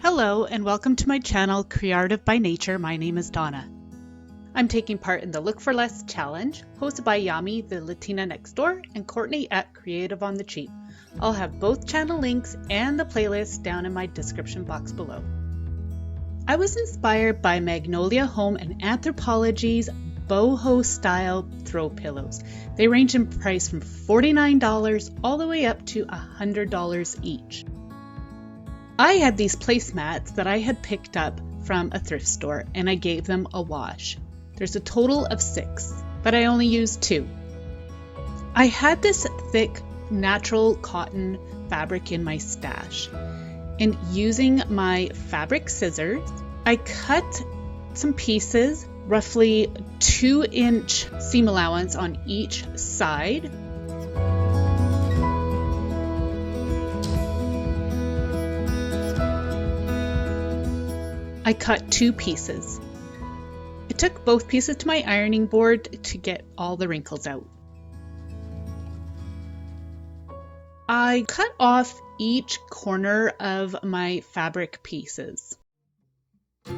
Hello and welcome to my channel, Creative by Nature. My name is Donna. I'm taking part in the Look for Less challenge, hosted by Yami, the Latina next door, and Courtney at Creative on the Cheap. I'll have both channel links and the playlist down in my description box below. I was inspired by Magnolia Home and Anthropologie's Boho style throw pillows. They range in price from $49 all the way up to $100 each. I had these placemats that I had picked up from a thrift store and I gave them a wash. There's a total of 6, but I only used 2. I had this thick natural cotton fabric in my stash, and using my fabric scissors, I cut some pieces, roughly 2-inch seam allowance on each side. I cut 2 pieces. I took both pieces to my ironing board to get all the wrinkles out. I cut off each corner of my fabric pieces. I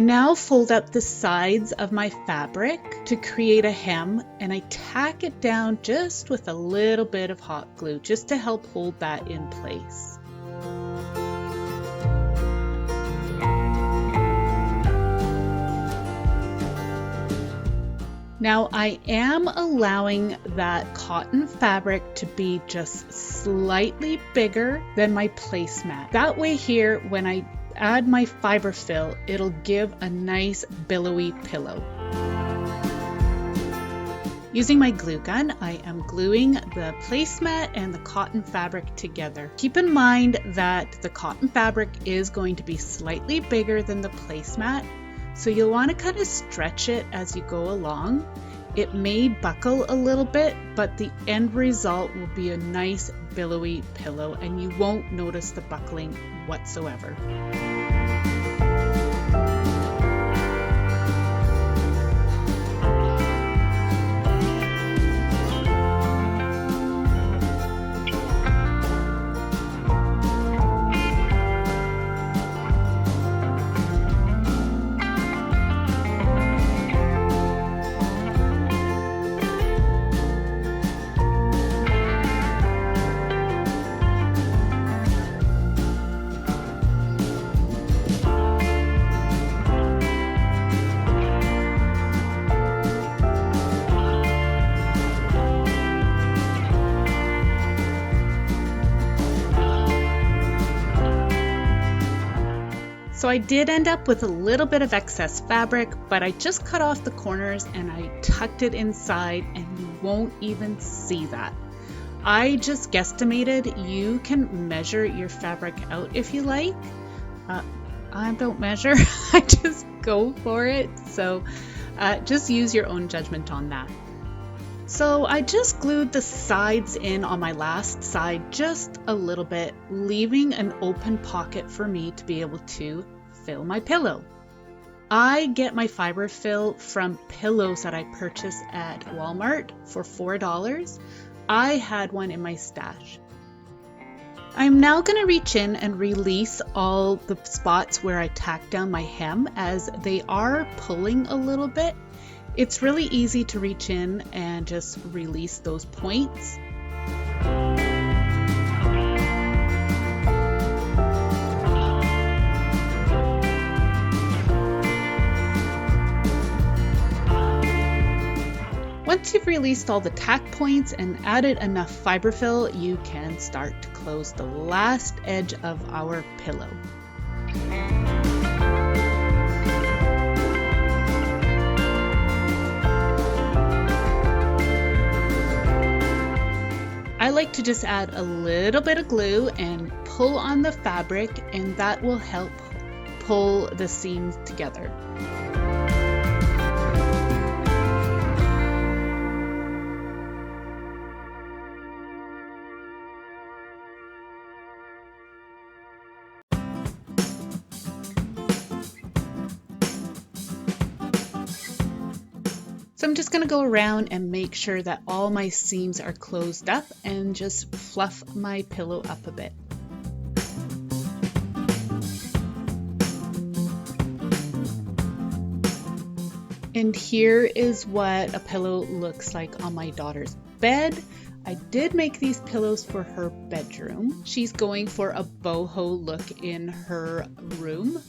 now fold up the sides of my fabric to create a hem, and I tack it down just with a little bit of hot glue just to help hold that in place. Now I am allowing that cotton fabric to be just slightly bigger than my placemat. That way here, when I add my fiber fill, it'll give a nice billowy pillow. Using my glue gun, I am gluing the placemat and the cotton fabric together. Keep in mind that the cotton fabric is going to be slightly bigger than the placemat, so you'll want to kind of stretch it as you go along. It may buckle a little bit, but the end result will be a nice billowy pillow and you won't notice the buckling whatsoever. So I did end up with a little bit of excess fabric, but I just cut off the corners and I tucked it inside, and you won't even see that. I just guesstimated. You can measure your fabric out if you like. I don't measure, I just go for it. So just use your own judgment on that. So I just glued the sides in on my last side just a little bit, leaving an open pocket for me to be able to fill my pillow. I get my fiber fill from pillows that I purchased at Walmart for $4. I had one in my stash. I'm now going to reach in and release all the spots where I tacked down my hem, as they are pulling a little bit. It's really easy to reach in and just release those points. Once you've released all the tack points and added enough fiber fill, you can start to close the last edge of our pillow. I like to just add a little bit of glue and pull on the fabric, and that will help pull the seams together. So I'm just going to go around and make sure that all my seams are closed up and just fluff my pillow up a bit. And here is what a pillow looks like on my daughter's bed. I did make these pillows for her bedroom. She's going for a boho look in her room.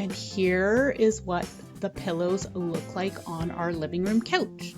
And here is what the pillows look like on our living room couch.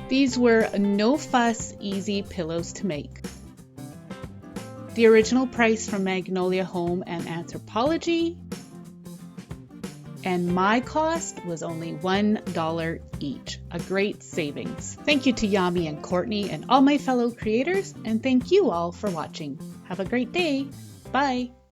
These were no fuss, easy pillows to make. The original price from Magnolia Home and Anthropologie, and my cost was only $1 each, a great savings. Thank you to Yami and Courtney and all my fellow creators, and thank you all for watching. Have a great day. Bye.